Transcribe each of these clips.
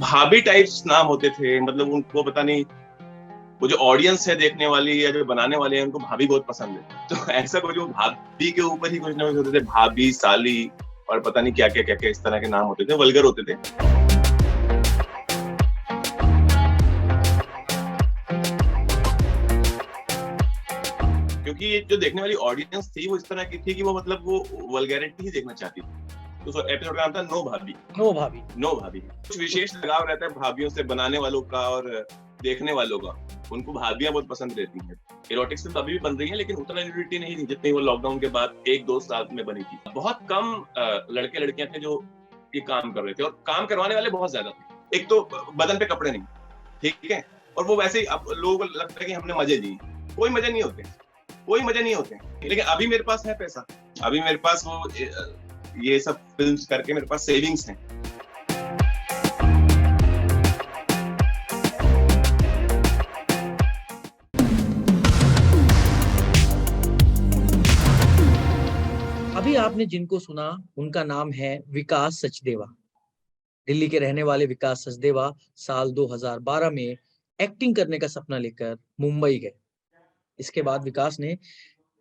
भाभी टाइप्स नाम होते थे, मतलब उनको पता नहीं, वो जो ऑडियंस है देखने वाली या जो बनाने वाले हैं उनको भाभी बहुत पसंद है। तो ऐसा कुछ वो भाभी के ऊपर ही कुछ ना कुछ होते थे, भाभी, साली और पता नहीं क्या क्या इस तरह के नाम होते थे, वल्गर होते थे। क्योंकि ये जो देखने वाली ऑडियंस थी वो इस तरह की थी कि वो मतलब वो वल्गैरिटी ही देखना चाहती थी। तो उस एपिसोड का नाम था नो भाभी। नो भाभी। नो भाभी कुछ विशेष लगाव रहता है भाभियों से, बनाने वालों का और देखने वालों का। उनको भाभियां बहुत पसंद रहती हैं। इरोटिक्स फिल्म अभी भी बन रही है, लेकिन उतना न्यूडिटी नहीं थी जितनी वो लॉकडाउन के बाद एक दो साल में बनी थी। बहुत कम लड़के लड़कियां थे जो ये काम कर रहे थे, और काम करवाने वाले बहुत ज्यादा थे। एक तो बदन पे कपड़े नहीं, ठीक है, और वो वैसे ही अब लोगों को लगता है कि हमने मजे लिए। कोई मजे नहीं होते, कोई मजे नहीं होते। लेकिन अभी मेरे पास है पैसा, अभी मेरे पास वो ये सब फिल्म्स करके मेरे पास सेविंग्स हैं। अभी आपने जिनको सुना उनका नाम है विकास सचदेवा। दिल्ली के रहने वाले विकास सचदेवा साल 2012 में एक्टिंग करने का सपना लेकर मुंबई गए। इसके बाद विकास ने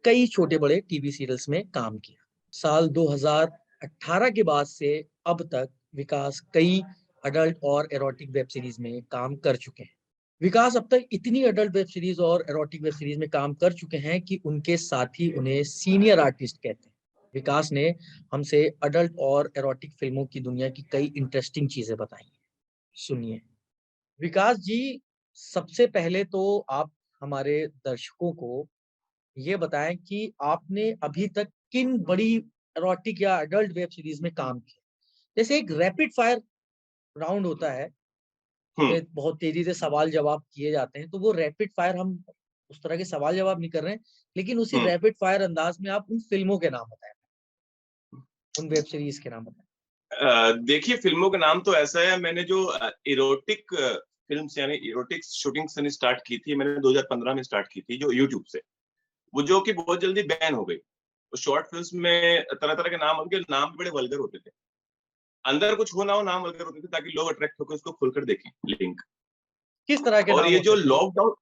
कई छोटे बड़े टीवी सीरियल्स में काम किया। साल 2018 के बाद से अब तक विकास कई अडल्ट और एरोटिक वेब सीरीज में काम कर चुके हैं। विकास अब तक इतनी अडल्ट वेब सीरीज और एरोटिक वेब सीरीज में काम कर चुके हैं कि उनके साथी उन्हें सीनियर आर्टिस्ट कहते हैं। विकास ने हमसे अडल्ट और एरोटिक फिल्मों की दुनिया की कई इंटरेस्टिंग चीजें बताई हैं। सुनिए विकास जी, सबसे पहले तो आप हमारे दर्शकों को ये बताएं कि आपने अभी तक किन बड़ी एरोटिक या अडल्ट वेब सीरीज में काम किया। जैसे एक रैपिड फायर राउंड होता है, उसमें बहुत तेजी से सवाल जवाब किए जाते हैं, तो वो रैपिड फायर हम उस तरह के सवाल जवाब नहीं कर रहे हैं, लेकिन उसी रैपिड फायर अंदाज में आप उन फिल्मों के नाम बताएं, उन वेब सीरीज के नाम बताएं। देखिए, फिल्मों का नाम तो ऐसा है, मैंने जो इरोटिक फिल्म यानी इरोटिक शूटिंग स्टार्ट की थी, मैंने 2015 में स्टार्ट की थी, जो यूट्यूब से, वो जो कि बहुत जल्दी बैन हो गई। तो शॉर्ट फिल्म्स में तरह तरह के नाम, उनके नाम भी बड़े वल्गर होते थे। अंदर कुछ हो ना हो, नाम वल्गर होते थे ताकि लोग अट्रैक्ट होकर उसको खुलकर देखें लिंक। किस तरह के और नाम ये जो होते थे वो? लॉकडाउन,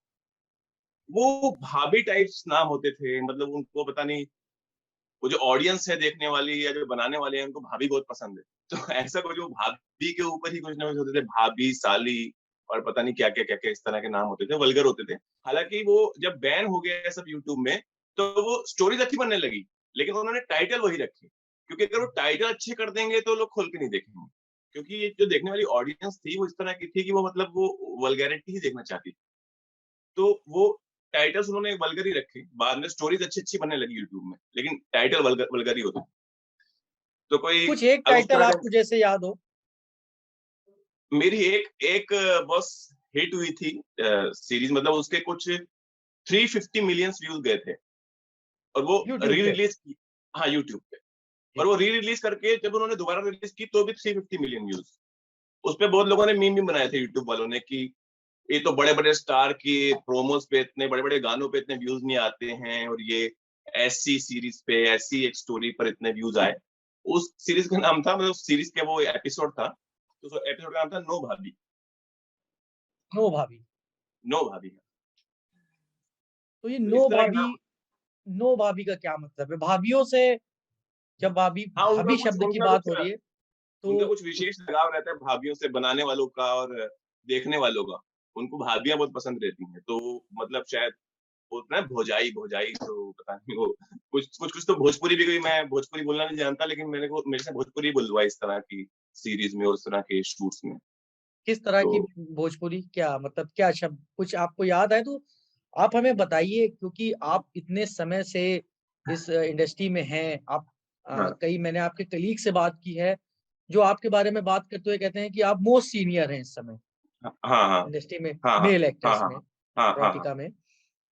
वो भाभी टाइप्स नाम होते थे, मतलब उनको पता नहीं, वो जो ऑडियंस है देखने वाली या जो बनाने वाले हैं उनको भाभी बहुत पसंद है। तो ऐसा कुछ वो भाभी के ऊपर ही कुछ ना कुछ होते थे, भाभी, साली और पता नहीं क्या क्या इस तरह के नाम होते थे, वल्गर होते थे। हालांकि वो जब बैन हो गया सब यूट्यूब में, तो वो स्टोरीज अच्छी बनने लगी, लेकिन उन्होंने टाइटल वही रखे, क्योंकि अगर वो टाइटल अच्छे कर देंगे तो लोग खोल के नहीं देखेंगे। क्योंकि ये जो देखने वाली ऑडियंस थी वो इस तरह की थी कि वो मतलब वो वल्गैरिटी ही देखना चाहती थी। तो वो टाइटल्स उन्होंने वल्गर ही रखे, बाद में स्टोरीज अच्छी अच्छी बनने लगी यूट्यूब में, लेकिन टाइटल वल्गर वल्गर ही होते। तो कोई कुछ एक अब उस टाइटल तरह का, आपको जैसे याद हो? मेरी एक एक बस हिट हुई थी सीरीज, मतलब उसके कुछ 350 मिलियन व्यूज गए थे, और वो यूट्यूब री पे? रिलीज की। हाँ, यूट्यूब पे। और वो री रिलीज करके जब उन्होंने दोबारा रिलीज की तो भी 350 मिलियन व्यूज। उस पे बहुत लोगों ने मीम भी बनाए थे यूट्यूब वालों ने कि ये तो बड़े बड़े स्टार की प्रोमोस पे, इतने बड़े बड़े गानों पे इतने व्यूज नहीं आते हैं, और ये ऐसी सीरीज पे, ऐसी एक स्टोरी पर इतने व्यूज आए। उस सीरीज का नाम था, मतलब सीरीज के वो एपिसोड था, तो एपिसोड का नाम था नो भाभी। नो भाभी। नो भाभी। तो ये तो इस नो तरह के भाभी, नाम। नो भाभी का क्या मतलब है? भाभियों से, जब भाभी हाँ, भाभी शब्द की बात हो रही है उनका तो कुछ विशेष लगाव रहता है भाभियों से, बनाने वालों का और देखने वालों का। उनको भाभियां बहुत पसंद रहती हैं, तो मतलब शायद बोलते हैं भौजाई भौजाई, तो पता नहीं वो कुछ तो भोजपुरी भी गई। मैं भोजपुरी बोलना नहीं जानता, लेकिन मेरे से भोजपुरी बुलवाई इस तरह की सीरीज में और इस तरह के शूट्स में। किस तरह तो की भोजपुरी, क्या मतलब, क्या शब्द कुछ आपको याद है तो आप हमें बताइए, क्योंकि आप इतने समय से इस इंडस्ट्री में हैं। आप हाँ कई, मैंने आपके कलीग से बात की है जो आपके बारे में बात करते हुए कहते हैं कि आप मोस्ट सीनियर हैं इस समय हाँ हाँ इंडस्ट्री में, हाँ हाँ मेल हाँ एक्टर्स हाँ में, हाँ हाँ हाँ एरोटिका में।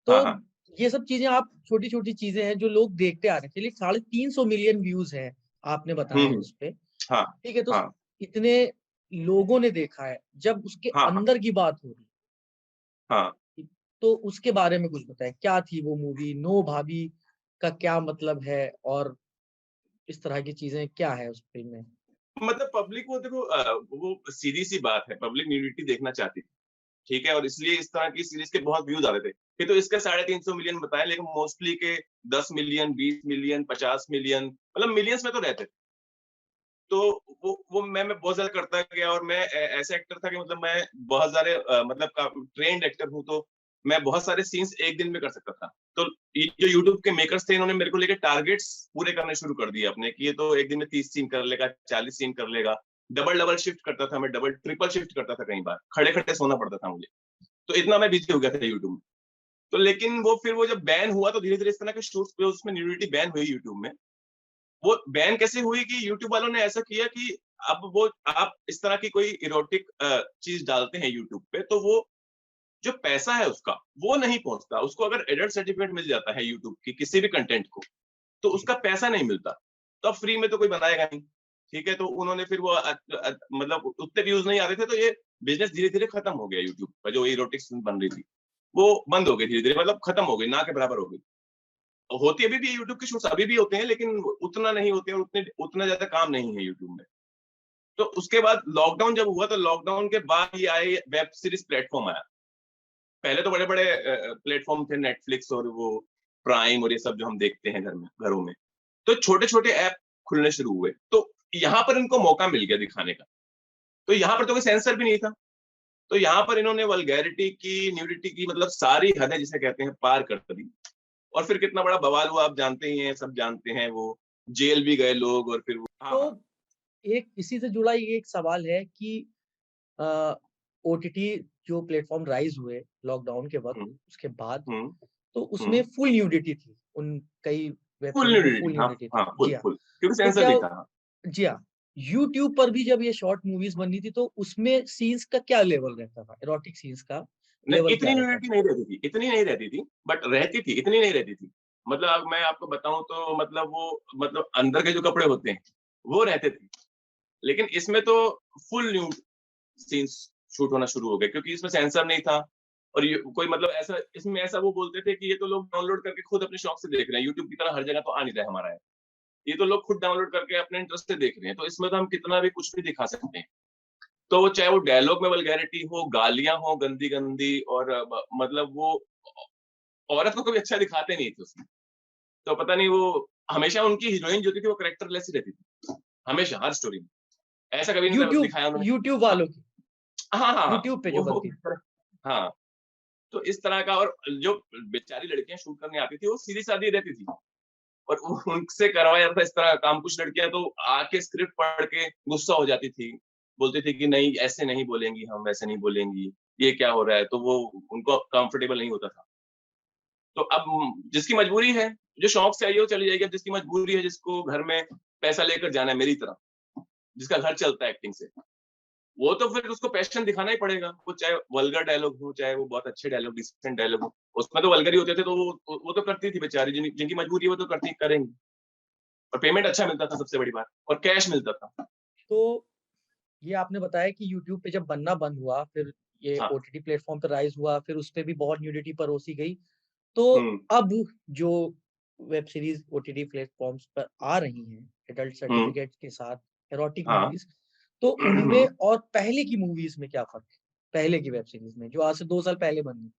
तो हाँ हाँ ये सब चीजें, आप छोटी छोटी चीजें हैं जो लोग देखते आ रहे हैं। चलिए, 350 मिलियन व्यूज हैं आपने बताया है हम्म, उस पे, हाँ ठीक है। तो हाँ इतने लोगों ने देखा है, जब उसके हाँ हाँ अंदर की बात हो रही हाँ। है, तो उसके बारे में कुछ बताएं। क्या थी वो मूवी? नो भाभी का क्या मतलब है, और इस तरह की चीजें क्या है उस फिल्म में? मतलब पब्लिक वो देखो वो सीधी-सी बात है, पब्लिक न्यूडिटी देखना चाहती थी, ठीक है? और इसलिए इस तरह की सीरीज़ के बहुत व्यूज़ आ रहे थे। ये तो इसके 350 मिलियन बताए, लेकिन मोस्टली के 10 मिलियन, 20 मिलियन, 50 मिलियन, मतलब मिलियंस में तो रहते थे। तो वो मैं बहुत ज़्यादा करता गया, और मैं ऐसा एक्टर था कि मतलब मैं बहुत सारे मतलब का ट्रेन्ड एक्टर हूँ, तो मैं बहुत सारे सीन्स एक दिन में कर सकता था। तो ये जो यूट्यूब के मेकर्स थे, इन्होंने मेरे को लेके टारगेट्स पूरे करने शुरू कर दिए अपने, कि ये तो एक दिन में 30 सीन कर लेगा, 40 सीन कर लेगा। डबल-डबल शिफ्ट करता था मैं, डबल ट्रिपल शिफ्ट करता था कई बार। खड़े-खड़े सोना पड़ता था मुझे। तो इतना मैं बिज़ी हो गया था यूट्यूब में। तो लेकिन वो फिर वो जब बैन हुआ, तो धीरे-धीरे इस तरह के शूट्स पे उसमें न्यूडिटी बैन हुई यूट्यूब में। वो बैन कैसे हुई कि यूट्यूब वालों ने ऐसा किया कि अब वो आप इस तरह की कोई इरोटिक चीज़ डालते हैं यूट्यूब पे, तो वो जो पैसा है उसका, वो नहीं पहुँचता। उसको अगर एडल्ट सर्टिफ़िकेट मिल जाता है यूट्यूब की किसी भी कंटेंट को, तो जी। उसका पैसा नहीं मिलता। तो अब फ्री में तो कोई बनाएगा नहीं, ठीक है? तो उन्होंने फिर वो मतलब उतने व्यूज़ नहीं आ रहे थे, तो ये बिज़नेस धीरे-धीरे खत्म हो गया यूट्यूब का, जो इरोटिक फ़िल्म बन रही थी। वो बंद हो गई धीरे-धीरे, मतलब खत्म हो गई, ना के बराबर हो गई। होती अभी भी है, यूट्यूब के शूट्स अभी भी होते हैं, लेकिन उतना नहीं होते और उतना ज़्यादा काम नहीं है यूट्यूब में। तो उसके बाद लॉकडाउन जब हुआ, तो लॉकडाउन के बाद ये आए वेब सीरीज़ प्लेटफ़ॉर्म आया। पहले तो बड़े-बड़े प्लेटफ़ॉर्म थे, नेटफ्लिक्स और वो प्राइम और ये सब जो हम देखते हैं घरों में। तो छोटे-छोटे ऐप खुलने शुरू हुए। तो यहाँ पर इनको मौका मिल गया दिखाने का। तो यहाँ पर तो कोई सेंसर भी नहीं था। तो यहाँ पर इन्होंने वल्गैरिटी की, न्यूडिटी की, मतलब सारी हदें जिसे कहते हैं पार कर दी। और फिर कितना बड़ा बवाल हुआ आप जानते ही हैं, सब जानते हैं वो। जेल भी गए लोग, और फिर वो हाँ, तो हाँ। एक इसी से जुड़ा ये एक सवाल है कि अ, ओटीटी जो प्लेटफ़ॉर्म राइज़ हुए लॉकडाउन के वक़्त, हुँ, उसके बाद, हुँ, तो हुँ। उसमें फुल न्यूडिटी थी। उन कई वेब फुल सीरीज़ में न्यूडिटी, फुल हाँ, न्यूडिटी हाँ, थी। जी फुल, हाँ। फुल। क्योंकि तो सेंसर क्या नहीं था। हाँ। जी हाँ, यूट्यूब पर भी जब ये शॉर्ट मूवीज़ बनती थी तो उसमें सीन्स का क्या लेवल रहता था? एरोटिक सीन्स का नहीं, लेवल क्या इतनी रहता न्यूडिटी था? नहीं रहती थी, इतनी नहीं रहती थी, बट रहती थी, इतनी नहीं रहती थी। मतलब अब मैं आपको बताऊँ तो मतलब वो, मतलब अंदर के जो कपड़े होते हैं, वो रहते थे। लेकिन इसमें तो फुल न्यूड सीन्स शूट होना शुरू हो गए, क्योंकि इसमें सेंसर नहीं था। और ये कोई मतलब ऐसा इसमें ऐसा वो बोलते थे कि ये तो लोग डाउनलोड करके खुद अपने शौक से देख रहे हैं, यूट्यूब की तरह हर जगह तो आ नहीं रहा है हमारा ऐप। ये तो लोग खुद डाउनलोड करके अपने इंटरेस्ट से देख रहे हैं, तो इसमें तो हम कितना भी कुछ भी दिखा सकते हैं। तो वो चाहे वो डायलॉग में वल्गैरिटी हो, गालियाँ हो गंदी-गंदी, और मतलब वो औरत को कभी अच्छा दिखाते नहीं थे उसमें। तो पता नहीं वो हमेशा उनकी हीरोइन जो थी वो कैरेक्टरलेस ही रहती थी। हमेशा हर स्टोरी में। ऐसा कभी नहीं यूट्यूब दिखाया उन्होंने। यूट्यूब हाँ, वालों की, हाँ, हाँ, हाँ, यूट्यूब पे जो वो बनती थी। हाँ, तो इस तरह का। और जो बेचारी लड़कियाँ शूट करने आती थी, वो सीधी-सादी रहती थी। और उनसे करवाया जाता था इस तरह का काम। कुछ लड़कियाँ तो आके स्क्रिप्ट पढ़ के गुस्सा हो जाती थी। बोलती थी कि नहीं, ऐसे नहीं बोलेंगी हम, वैसे नहीं बोलेंगी, ये क्या हो रहा है? तो वो उनको कंफर्टेबल नहीं होता था। तो अब जिसकी मजबूरी है, जो शौक से आई है वो चली जाएगी, अब जिसकी मजबूरी है, जिसको घर में पैसा लेकर जाना है मेरी तरह, जिसका घर चलता है एक्टिंग से, वो तो फिर उसको पैशन दिखाना ही पड़ेगा। वो चाहे वल्गर डायलॉग हो, चाहे वो बहुत अच्छे डायलॉग, डिसेंट डायलॉग हो। उसमें तो वल्गर ही होते थे, तो वो तो करती थी बेचारी, जिनकी मजबूरी है वो तो करती करेंगी। और पेमेंट अच्छा मिलता था, सबसे बड़ी बात, और कैश मिलता था। तो ये आपने बताया कि यूट्यूब पे जब बनना बंद हुआ, फिर ये हाँ। ओटीटी प्लेटफ़ॉर्म पे राइज़ हुआ, फिर उसपे भी बहुत न्यूडिटी परोसी गई। तो हुँ, अब जो वेब सीरीज़ ओटीटी प्लेटफ़ॉर्म्स पर आ रही हैं, एडल्ट हुँ, सर्टिफ़िकेट के साथ एरोटिक हाँ। मूवीज़, तो उनमें हुँ। और पहले की मूवीज़ में क्या फ़र्क है? पहले की वेब सीरीज़ में, जो आज से 2 साल पहले बनी?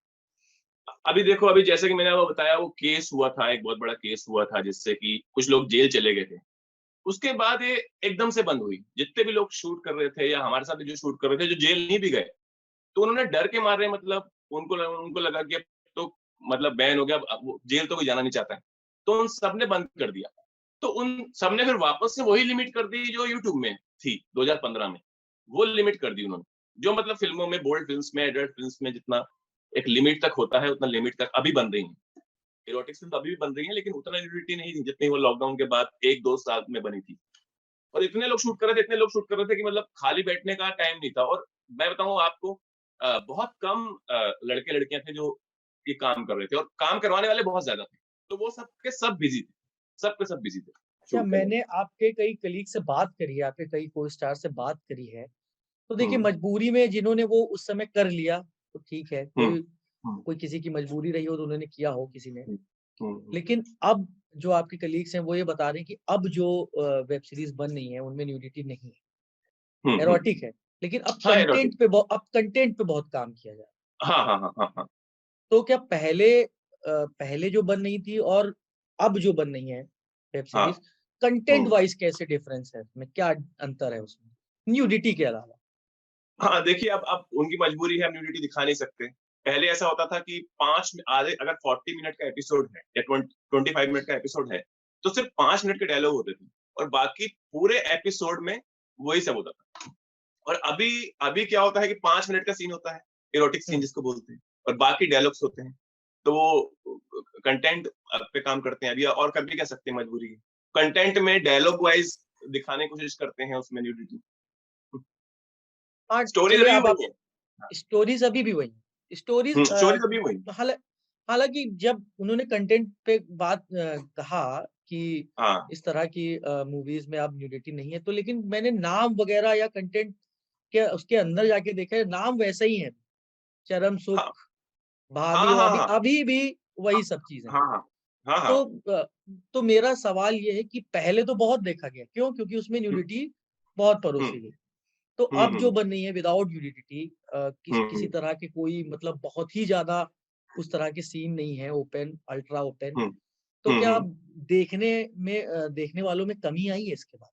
अभी देखो, अभी जैसे कि मैंने वो बताया, वो केस हुआ था, एक बहुत बड़ा केस हुआ था जिससे कि कुछ लोग जेल चले गए थे। उसके बाद ये एकदम से बंद हुई। जितने भी लोग शूट कर रहे थे या हमारे साथ भी जो शूट कर रहे थे, जो जेल नहीं भी गए, तो उन्होंने डर के मारे, मतलब उनको लगा कि अब तो मतलब बैन हो गया, अब वो जेल तो कोई जाना नहीं चाहता है। तो उन सबने बंद कर दिया। तो उन सबने फिर वापस से वही लिमिट कर दी जो यूट्यूब में थी 2015 में। वो लिमिट कर दी उन्होंने। जो मतलब फ़िल्मों में, बोल्ड फ़िल्म्स में, एडल्ट फ़िल्म्स में जितना एक लिमिट तक होता है, उतना लिमिट तक अभी बन रही हैं। एरोटिक फ़िल्म अभी भी बन रही हैं, लेकिन उतना न्यूडिटी नहीं थी जितनी वो लॉकडाउन के बाद 1-2 साल में बनी थी। और इतने लोग शूट कर रहे थे, इतने लोग शूट कर रहे थे कि मतलब खाली बैठने का टाइम नहीं था। और मैं बताऊँ आपको, बहुत कम लड़के-लड़कियाँ थे जो ये काम कर रहे थे, और काम करवाने वाले बहुत ज़्यादा थे। तो वो सब के सब बिज़ी थे। सब के सब बिज़ी थे अच्छा, शूट करने में। मैंने आपके कई कलीग से बात करी है, आपके कई को-स्टार से बात करी है। तो देखिए, हुँ, मजबूरी में जिन्होंने वो उस समय कर लिया, तो ठीक है, हुँ, कोई हुँ, कोई किसी की मजबूरी रही हो तो उन्होंने किया हो किसी ने। हुँ, हुँ, हुँ, लेकिन अब जो आपके कलीग्स हैं वो ये बता रहे हैं कि अब जो वेब सीरीज़ बन रही हैं उनमें न्यूडिटी नहीं है। हम्म। एरोटिक है, लेकिन हाँ एरोटिक। अब कंटेंट पे बहुत काम किया जा रहा है। हाँ हाँ हाँ हाँ हाँ। तो क्या पहले जो बन रही थी और अब जो बन रही है वेब हाँ। सीरीज, कंटेंट हम्म। वाइज कैसे डिफरेंस है, में क्या अंतर है उसमें, न्यूडिटी के अलावा? हाँ देखिए, अब उनकी मजबूरी है, हम न्यूडिटी दिखा नहीं सकते। पहले ऐसा होता था कि पांच आधे, अगर 40 मिनट का एपिसोड है या 25 मिनट का एपिसोड है, तो सिर्फ 5 मिनट के डायलॉग होते थे और बाकी पूरे एपिसोड में वही सब होता था। और अभी अभी क्या होता है कि 5 मिनट का सीन होता है, इरोटिक सीन हम्म। जिसको बोलते हैं, और बाकी डायलॉग्स होते हैं। तो वो कंटेंट पे काम करते हैं अभी, और कर भी क्या सकते हैं, मजबूरी है। कंटेंट में डायलॉग वाइज दिखाने की कोशिश करते हैं उसमें न्यूडिटी। हाँ स्टोरी चलिए, अभी अब भी आप वही है। स्टोरीज अभी भी वही, स्टोरीज स्टोरी अभी वही। हालांकि जब उन्होंने कंटेंट पे बात कहा कि हाँ इस तरह की मूवीज में अब न्यूडिटी नहीं है, तो लेकिन मैंने नाम वगैरह या कंटेंट के उसके अंदर जाके देखा है, नाम वैसे ही है, चरम हाँ सुख, भाभी, हाँ और हाँ अभी हाँ अभी भी हाँ वही सब चीजें। हाँ हाँ हाँ तो हाँ। अ, तो मेरा सवाल ये है कि पहले तो बहुत देखा गया, क्यों? क्योंकि उसमें हम्म न्यूडिटी बहुत हम्म परोसी गई। तो अब जो हम्म बन रही है विदाउट न्यूडिटी, किसी हम्म तरह के कोई मतलब बहुत ही ज्यादा उस तरह के सीन नहीं है, ओपन अल्ट्रा ओपन, हम्म तो क्या हम्म। अब देखने वालों में कमी आई है इसके बाद?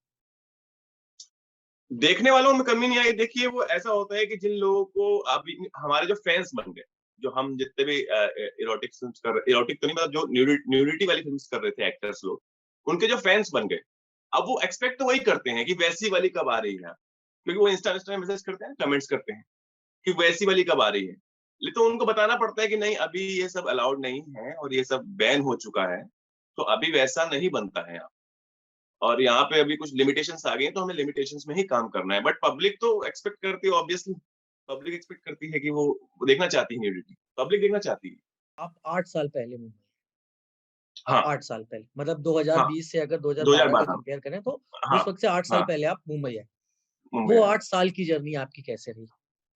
देखने वालों में कमी नहीं आई। देखिए, वो ऐसा होता है कि जिन लोगों को अभी हमारे जो फैंस बन गए, जो हम जितने भी इरोटिक फिल्म कर रहे, इरोटिक तो नहीं मतलब जो न्यूडिटी वाली फिल्म कर रहे थे एक्टर्स लोग, उनके जो फैंस बन गए, अब वो एक्सपेक्ट तो वही करते हैं कि वैसी वाली कब आ रही है, क्योंकि वो इंस्टा में मैसेज करते हैं, कमेंट्स करते हैं कि वैसी वाली कब आ रही है। लेकिन तो उनको बताना पड़ता है कि नहीं, अभी ये सब अलाउड नहीं है और ये सब बैन हो चुका है, तो अभी वैसा नहीं बनता है। और यहाँ पे अभी कुछ लिमिटेशंस आ गई हैं, तो हमें लिमिटेशंस में ही काम करना है। बट पब्लिक तो एक्सपेक्ट करती है, ऑब्वियसली पब्लिक एक्सपेक्ट करती है कि वो देखना चाहती है, न्यूडिटी पब्लिक देखना चाहती है। आप 8 साल पहले मुंबई, आप हाँ 8 साल पहले मतलब हाँ। 2020 से अगर 2012 का 2012। कंपेयर करें, तो हाँ उस वक्त से 8 साल हाँ। पहले आप मुंबई आए। मुंबई वो आया। 8 साल की जर्नी आपकी कैसे रही?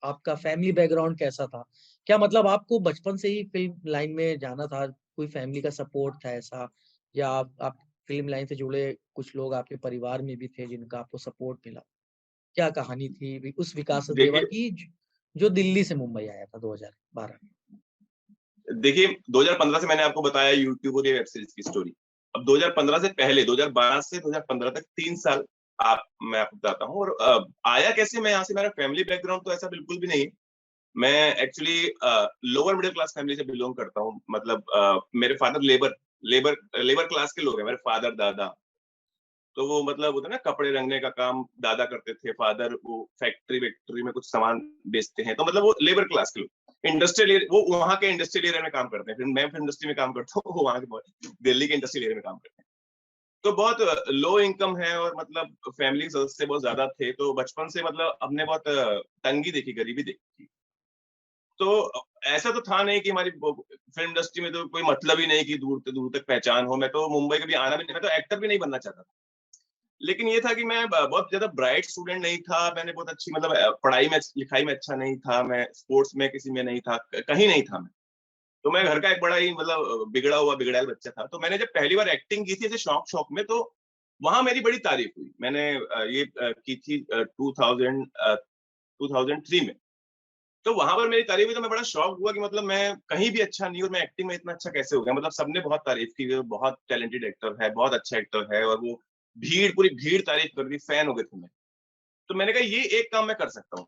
आपका फैमिली बैकग्राउंड कैसा था? क्या मतलब आपको बचपन से ही फिल्म लाइन में जाना था, कोई फैमिली का सपोर्ट था ऐसा, या आप फिल्म लाइन से जुड़े कुछ लोग आपके परिवार में भी थे जिनका आपको सपोर्ट मिला? क्या कहानी थी उस विकास सचदेवा देखिए की, जो दिल्ली से मुंबई आया था 2012 में? देखिए 2015 से मैंने आपको बताया यूट्यूब और ये वेब सीरीज की स्टोरी। अब 2015 से पहले, 2012 से 2015 तक 3 साल आप मैं आपको बताता हूँ। और आया कैसे मैं यहाँ से, मेरा फैमिली बैकग्राउंड तो ऐसा बिल्कुल भी नहीं है। मैं actually lower middle class family से बिलोंग करता हूँ। मतलब मेरे father labour labour labour class के लोग हैं, मेरे फादर दादा। तो वो मतलब होता है ना, कपड़े रंगने का काम दादा करते थे, फादर वो फैक्ट्री वैक्ट्री में कुछ सामान बेचते हैं। तो मतलब वो लेबर क्लास के लोग, इंडस्ट्रियल, वो वहाँ के इंडस्ट्रियल एरिया में काम करते हैं। फिर मैं फिल्म इंडस्ट्री में काम करता हूँ, वो वहाँ के दिल्ली के इंडस्ट्रियल एरिया में काम करते हैं। तो बहुत लो इनकम है, और मतलब फैमिली सदस्य बहुत ज्यादा थे, तो बचपन से मतलब हमने बहुत तंगी देखी, गरीबी देखी। तो ऐसा तो था नहीं कि हमारी फिल्म इंडस्ट्री में तो कोई मतलब ही नहीं कि दूर तक पहचान हो। मैं तो मुंबई कभी आना भी नहीं, मैं तो एक्टर भी नहीं बनना चाहता था। लेकिन ये था कि मैं बहुत ज्यादा ब्राइट स्टूडेंट नहीं था। मैंने बहुत अच्छी मतलब पढ़ाई में लिखाई में अच्छा नहीं था, मैं स्पोर्ट्स में किसी में नहीं था, कहीं नहीं था मैं। तो मैं घर का एक बड़ा ही मतलब बिगड़ा हुआ बच्चा था। तो मैंने जब पहली बार एक्टिंग की थी ऐसे शौक शौक में, तो वहां मेरी बड़ी तारीफ हुई। मैंने ये की थी 2003 में। तो वहां पर मेरी तारीफ हुई, तो मैं बड़ा शौक हुआ कि मतलब मैं कहीं भी अच्छा नहीं और मैं एक्टिंग में इतना अच्छा कैसे हो गया। मतलब सबने बहुत तारीफ की, वो बहुत टैलेंटेड एक्टर है, बहुत अच्छा एक्टर है, और वो पूरी भीड़ तारीफ कर रही, फैन हो गए थे मैं। तो मैंने कहा ये एक काम मैं कर सकता हूँ।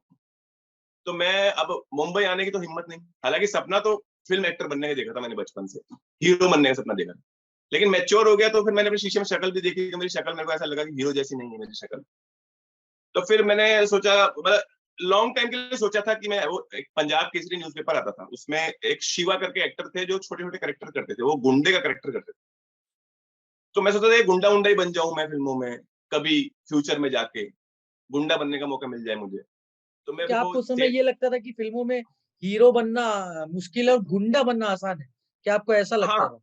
तो मैं अब मुंबई आने की तो हिम्मत नहीं, हालांकि सपना तो फिल्म एक्टर बनने का देखा था मैंने बचपन से, हीरो बनने का सपना देखा था। लेकिन मैच्योर हो गया तो फिर मैंने अपने शीशे में शक्ल भी देखी, कि मेरी शक्ल, मेरे को ऐसा लगा कि हीरो जैसी नहीं है मेरी शक्ल। तो फिर मैंने सोचा, मतलब लॉन्ग टाइम के लिए सोचा था कि मैं, वो एक पंजाब केसरी न्यूज़पेपर आता था, उसमें एक शिवा करके एक्टर थे जो छोटे छोटे करेक्टर करते थे, वो गुंडे का करेक्टर करते थे। तो मैं सोचा था ये गुंडा उंडा ही बन जाऊं मैं फिल्मों में, कभी फ्यूचर में जाके गुंडा बनने का मौका मिल जाए मुझे। तो मैं क्या वो आपको उस समय ये लगता था कि फिल्मों में हीरो बनना मुश्किल है और गुंडा बनना आसान है? क्या आपको ऐसा हाँ। लगता था?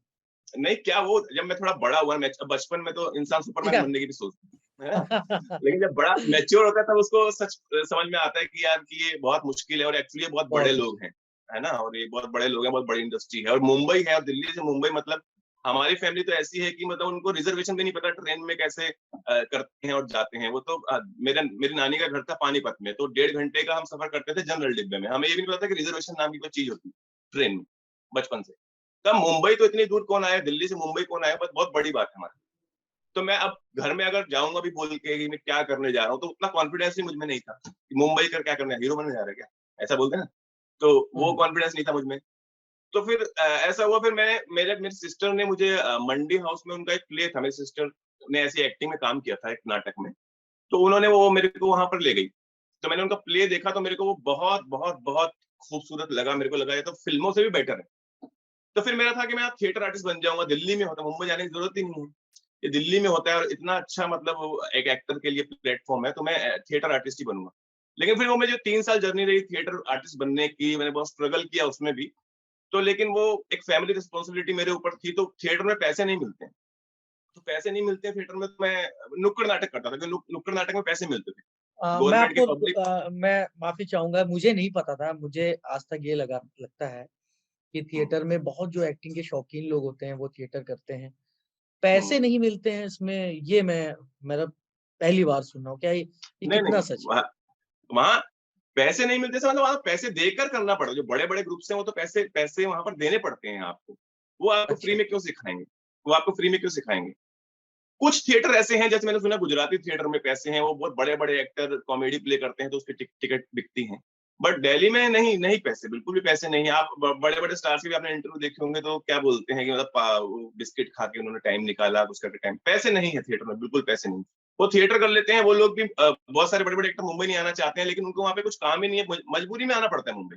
नहीं क्या, वो जब मैं थोड़ा बड़ा हुआ, मैं बचपन में तो इंसान सुपरमैन क्या? बनने की भी सोचता है ना। लेकिन जब बड़ा मैच्योर होता है तब उसको सच समझ में आता है कि यार कि ये बहुत मुश्किल है, और एक्चुअली ये बहुत बड़े बहुत लोग मुश्किल। हैं, है ना। और ये बहुत बड़े लोग हैं, बहुत बड़ी इंडस्ट्री है, और मुंबई है, और दिल्ली से मुंबई मतलब हमारी फैमिली तो ऐसी है कि मतलब उनको रिजर्वेशन भी नहीं पता ट्रेन में कैसे करते हैं और जाते हैं। वो तो मेरी नानी का घर था पानीपत में, तो 1.5 घंटे का हम सफर करते थे जनरल डिब्बे में। हमें ये भी नहीं पता था कि रिजर्वेशन नाम की कोई चीज होती है ट्रेन में, बचपन से। तब मुंबई तो इतनी दूर कौन आया, दिल्ली से मुंबई कौन आया, बस बहुत बड़ी बात है हमारी। तो मैं अब घर में अगर जाऊंगा भी बोल के कि मैं क्या करने जा रहा हूँ, तो उतना कॉन्फिडेंस ही मुझ में नहीं था कि मुंबई कर क्या करना है, हीरो बनने जा रहा है क्या, ऐसा बोलते हैं ना। तो वो हम्म। कॉन्फिडेंस नहीं था मुझ में। तो फिर ऐसा हुआ, फिर मैंने मेरी सिस्टर ने मुझे मंडी हाउस में उनका एक प्ले था, मेरी सिस्टर ने ऐसी एक्टिंग में काम किया था एक नाटक में, तो उन्होंने वो मेरे को वहां पर ले गई। तो मैंने उनका प्ले देखा, तो मेरे को वो बहुत बहुत बहुत खूबसूरत लगा। मेरे को लगा ये तो फिल्मों से भी बेटर है। तो फिर मेरा था कि मैं थिएटर आर्टिस्ट बन जाऊंगा, दिल्ली में होता, मुंबई जाने की जरूरत ही नहीं है, ये दिल्ली में होता है और इतना अच्छा मतलब एक एक्टर के लिए प्लेटफॉर्म है, तो मैं थिएटर आर्टिस्ट ही बनूंगा। लेकिन फिर वो मेरी जो 3 साल जर्नी रही थिएटर आर्टिस्ट बनने की, मैंने बहुत स्ट्रगल किया उसमें भी। तो लेकिन वो एक फैमिली रिस्पॉन्सिबिलिटी मेरे ऊपर थी, तो थिएटर में पैसे नहीं मिलते हैं। तो पैसे नहीं मिलते हैं थिएटर में, तो मैं नुक्कड़ नाटक करता था, क्योंकि नुक्कड़ नाटक में पैसे मिलते थे। गवर्नमेंट की पब्लिक। मैं माफी चाहूंगा, मुझे नहीं पता था। मुझे आज तक ये लगता है कि थिएटर में बहुत जो एक्टिंग के शौकीन लोग होते हैं वो थिएटर करते हैं, पैसे नहीं मिलते हैं इसमें। ये मेरा पहली बार सुन रहा हूँ। क्या ये नहीं कितना नहीं, सच है? वहाँ पैसे नहीं मिलते, मतलब वहाँ पैसे देकर करना पड़ेगा। जो बड़े बड़े ग्रुप्स हैं वो तो पैसे पैसे वहां पर देने पड़ते हैं आपको। वो आपको फ्री अच्छा। में क्यों सिखाएंगे, वो आपको फ्री में क्यों सिखाएंगे। कुछ थिएटर ऐसे हैं, जैसे मैंने सुना गुजराती थिएटर में पैसे हैं, वो बहुत बड़े बड़े एक्टर कॉमेडी प्ले करते हैं तो उसकी टिकट बिकती है। बट दिल्ली में नहीं, नहीं पैसे, बिल्कुल भी पैसे नहीं। आप बड़े बड़े स्टार्स के भी आपने इंटरव्यू देखे होंगे, तो क्या बोलते हैं कि मतलब वो बिस्किट खा के उन्होंने टाइम निकाला, कुछ करके टाइम। पैसे नहीं है थिएटर में, बिल्कुल पैसे नहीं। वो थिएटर कर लेते हैं वो लोग भी। बहुत सारे बड़े बड़े एक्टर मुंबई नहीं आना चाहते हैं, लेकिन उनको वहां पे कुछ काम ही नहीं है, मजबूरी में आना पड़ता है मुंबई।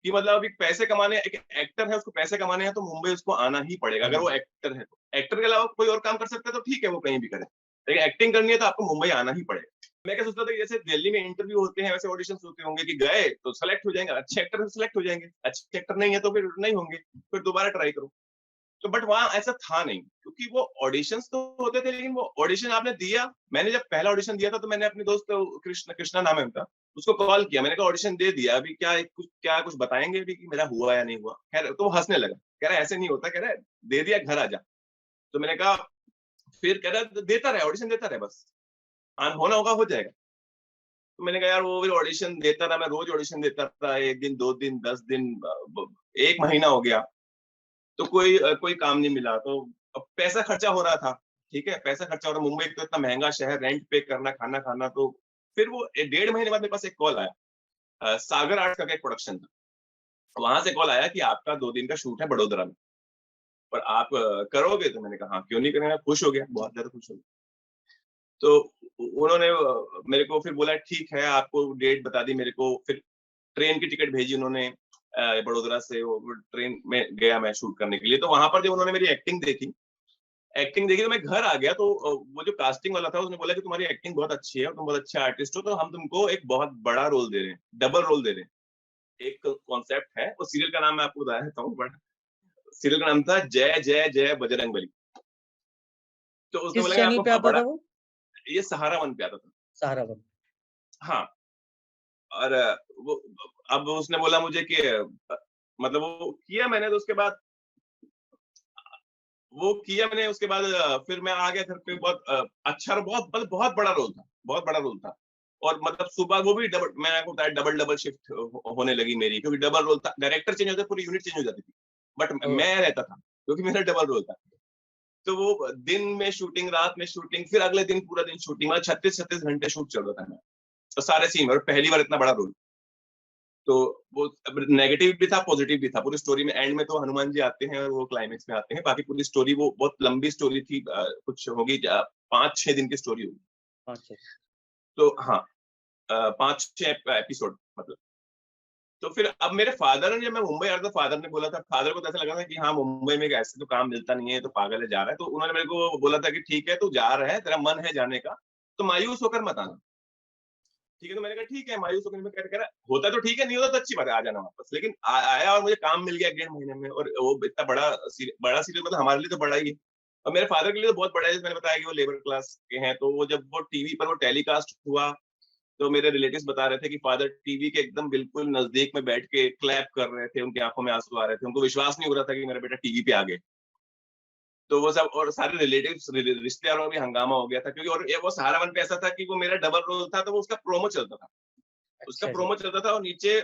कि मतलब अभी पैसे कमाने, एक एक्टर है उसको पैसे कमाने हैं, तो मुंबई उसको आना ही पड़ेगा। अगर आना वो है। एक्टर है, तो एक्टर के अलावा कोई और काम कर सकता है तो ठीक है, वो कहीं भी करे। लेकिन एक्टिंग करनी है तो आपको मुंबई आना ही पड़ेगा। मैं क्या सोचता था कि जैसे दिल्ली में इंटरव्यू होते हैं, वैसे ऑडिशन होते होंगे कि गए तो सेलेक्ट हो जाएंगे, अच्छे एक्टर सेलेक्ट हो जाएंगे, अच्छे एक्टर नहीं है तो फिर नहीं होंगे, फिर दोबारा ट्राई करो। तो बट वहां ऐसा था नहीं, क्योंकि वो ऑडिशंस तो होते थे, लेकिन वो ऑडिशन आपने दिया। मैंने जब पहला ऑडिशन दिया था, तो मैंने अपने दोस्त कृष्ण कृष्णा नाम है उनका, उसको कॉल किया। मैंने कहा ऑडिशन दे दिया, अभी कुछ बताएंगे अभी कि मेरा हुआ या नहीं हुआ। खैर तो वो हंसने लगा, कह रहा है ऐसे नहीं होता, कह रहा है दे दिया घर आ जा। तो मैंने कहा, फिर कह रहा है देता रहे, ऑडिशन देता रहे, बस होना होगा हो जाएगा। तो मैंने कहा यार, वो फिर ऑडिशन देता रहा, मैं रोज ऑडिशन देता रहा, 1 दिन 2 दिन 10 दिन, 1 महीना हो गया, तो कोई काम नहीं मिला। तो अब पैसा खर्चा हो रहा था, ठीक है, पैसा खर्चा हो रहा, मुंबई तो इतना महंगा शहर, रेंट पे करना, खाना खाना। तो फिर वो 1.5 महीने बाद मेरे पास एक कॉल आया। सागर आर्ट का एक प्रोडक्शन था, वहां से कॉल आया कि आपका 2 दिन का शूट है बड़ोदरा में, पर आप करोगे? तो मैंने कहा हाँ, क्यों नहीं करेंगे। खुश हो गया, बहुत ज्यादा खुश हो गया। तो उन्होंने मेरे को फिर बोला ठीक है, आपको डेट बता दी मेरे को। फिर ट्रेन की टिकट भेजी उन्होंने, बड़ोदरा से वो ट्रेन में गया मैं शूट करने के लिए। तो वहां पर जब उन्होंने मेरी एक्टिंग देखी तो मैं घर आ गया। तो वो जो कास्टिंग वाला था उसने बोला कि तुम्हारी एक्टिंग बहुत अच्छी है और तुम बहुत अच्छे आर्टिस्ट हो, तो हम तुमको एक बहुत बड़ा रोल दे रहे हैं, डबल रोल दे रहे हैं। एक कॉन्सेप्ट है, वो सीरियल का नाम मैं आपको बता देता हूँ, बट सीरियल का नाम था जय जय जय बजरंगबली। तो उसने किस बोला कि चैनल आपको पे आता बड़ा, था वो? ये सहारा वन पे आता था। सहारा वन। हाँ। और वो, अब उसने बोला मुझे कि मतलब वो किया मैंने, तो उसके बाद वो किया मैंने, उसके बाद फिर मैं आ गया घर पे। बहुत अच्छा, बहुत मतलब बहुत बड़ा रोल था, बहुत बड़ा रोल था। और मतलब सुबह वो भी डबल, मैंने आपको बताया, डबल डबल शिफ्ट होने लगी मेरी, क्योंकि डबल रोल था। डायरेक्टर चेंज होता, पूरी यूनिट चेंज हो जाती थी, बट ओह। मैं रहता था क्योंकि मेरा डबल रोल था। तो वो दिन में शूटिंग, रात में शूटिंग, फिर अगले दिन पूरा दिन शूटिंग, मतलब 36-36 घंटे शूट चल रहा था मैं, तो सारे सीन। और पहली बार इतना बड़ा रोल। तो वो नेगेटिव भी था, पॉजिटिव भी था पूरी स्टोरी में। एंड में तो हनुमान जी आते हैं और वो क्लाइमेक्स में आते हैं। बाकी पूरी स्टोरी वो बहुत लंबी स्टोरी थी, कुछ होगी 5-6 दिन की स्टोरी होगी। अच्छा। तो हाँ, 5-6 एपिसोड मतलब। तो फिर अब मेरे फादर ने, जब मैं मुंबई आया था, फादर ने बोला था, फादर को तो ऐसा लगा था कि हाँ मुंबई में ऐसे तो काम मिलता नहीं है, तो पागल है, जा रहा है। तो उन्होंने मेरे को बोला था कि ठीक है तू जा रहा है, तेरा मन है जाने का, तो मायूस होकर मत आना। ठीक है, तो मैंने कहा ठीक है, मायूस होकर। मैं कह रहा होता तो ठीक है, नहीं होता तो अच्छी बात है, आ जाना वापस। लेकिन आया और मुझे काम मिल गया 1.5 महीने में। और वो इतना बड़ा सीरियल, मतलब हमारे लिए तो बड़ा ही है, और मेरे फादर के लिए तो बहुत बड़ा है। जैसे मैंने बताया कि वो लेबर क्लास के हैं, तो वो जब वो टीवी पर वो टेलीकास्ट हुआ, तो मेरे रिलेटिव्स बता रहे थे कि फादर टीवी के एकदम बिल्कुल नजदीक में बैठ के क्लैप कर रहे थे, उनकी आंखों में आंसू आ रहे थे, उनको विश्वास नहीं हो रहा था कि मेरा बेटा टीवी पे आ गया। तो वो सब और सारे रिलेटिव्स रिश्तेदारों में भी हंगामा हो गया था, क्योंकि और ये वो सहारा वन पे ऐसा था कि वो मेरा डबल रोल था, तो वो उसका प्रोमो चलता था। उसका अच्छा जी। प्रोमो चलता था और नीचे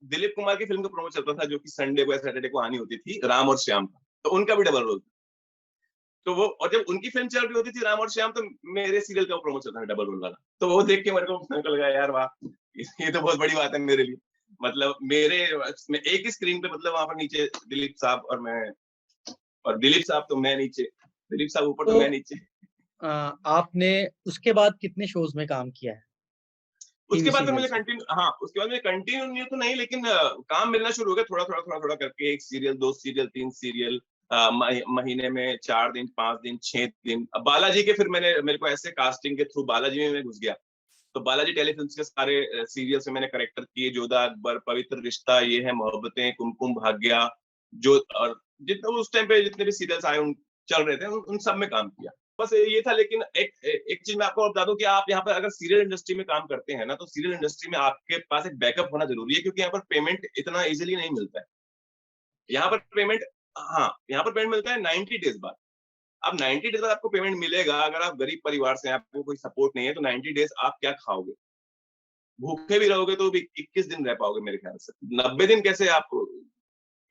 दिलीप कुमार की फिल्म का प्रोमो चलता था, जो कि संडे को या सैटरडे को आनी होती थी, राम और श्याम का। तो उनका भी डबल रोल था। तो वो, और जब उनकी फिल्म चल रही होती थी राम और श्याम, तो मेरे सीरियल का प्रोमो चलता था डबल रोल वाला। तो वो देख के मेरे को लगा यार वाह! ये तो बहुत बड़ी बात है मेरे लिए। मतलब मेरे में एक ही स्क्रीन पे, मतलब वहाँ पर नीचे दिलीप साहब और मैं, और दिलीप साहब तो मैं नीचे, दिलीप साहब ऊपर तो तो मैं नीचे। आपने उसके बाद कितने शोज में काम किया है, उसके टीवी बाद फिर मुझे सीरियल्स में? कंटिन्यू, हाँ, उसके बाद मुझे कंटिन्यू तो नहीं, लेकिन काम मिलना शुरू हो गया थोड़ा-थोड़ा करके, 1 सीरियल, 2 सीरियल, 3 सीरियल, महीने में 4 दिन, 5 दिन, 6 दिन। अब बालाजी के फिर मेरे को ऐसे कास्टिंग के थ्रू बालाजी में मैं घुस गया। तो बालाजी टेलीफिल्म्स के सारे सीरियल्स में मैंने कैरेक्टर किए, जोधा अकबर, पवित्र रिश्ता, ये है मोहब्बतें, कुमकुम भाग्य, जो, और जितने उस टाइम पे जितने भी सीरियल्स आए उन चल रहे थे, उन सब में काम किया। बस ये था, लेकिन एक चीज मैं आपको और बता दूं कि आप यहाँ पर अगर सीरियल इंडस्ट्री में काम करते हैं ना, तो सीरियल इंडस्ट्री में आपके पास एक बैकअप होना जरूरी है, क्योंकि यहाँ पर पेमेंट इतना इजीली नहीं मिलता है। यहाँ पर पेमेंट, हाँ, यहाँ पर पेमेंट मिलता है 90 डेज बाद। अब 90 डेज बाद आपको पेमेंट मिलेगा। अगर आप गरीब परिवार से हैं, आपको कोई सपोर्ट नहीं है, तो 90 डेज आप क्या खाओगे? भूखे भी रहोगे तो भी 21 दिन रह पाओगे मेरे ख्याल से। 90 दिन कैसे आप,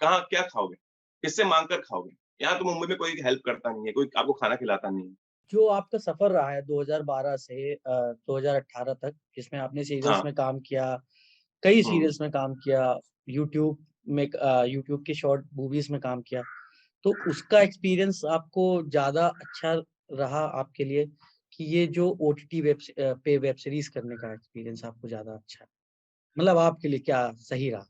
कहाँ क्या खाओगे? किससे माँग कर खाओगे? यहाँ तो मुंबई में कोई हेल्प करता नहीं है, कोई आपको खाना खिलाता नहीं है। जो आपका सफर रहा है 2012 से 2018 तक, जिसमें आपने सीरियल्स हाँ, में काम किया, कई हुँ। सीरियल्स में काम किया, यूट्यूब की शॉर्ट मूवीज में काम किया, तो उसका एक्सपीरियंस आपको ज़्यादा अच्छा रहा आपके लिए, कि ये जो ओटीटी पे वेब सीरीज़ करने का एक्सपीरियंस आपको ज़्यादा अच्छा? मतलब आपके लिए क्या सही रहा?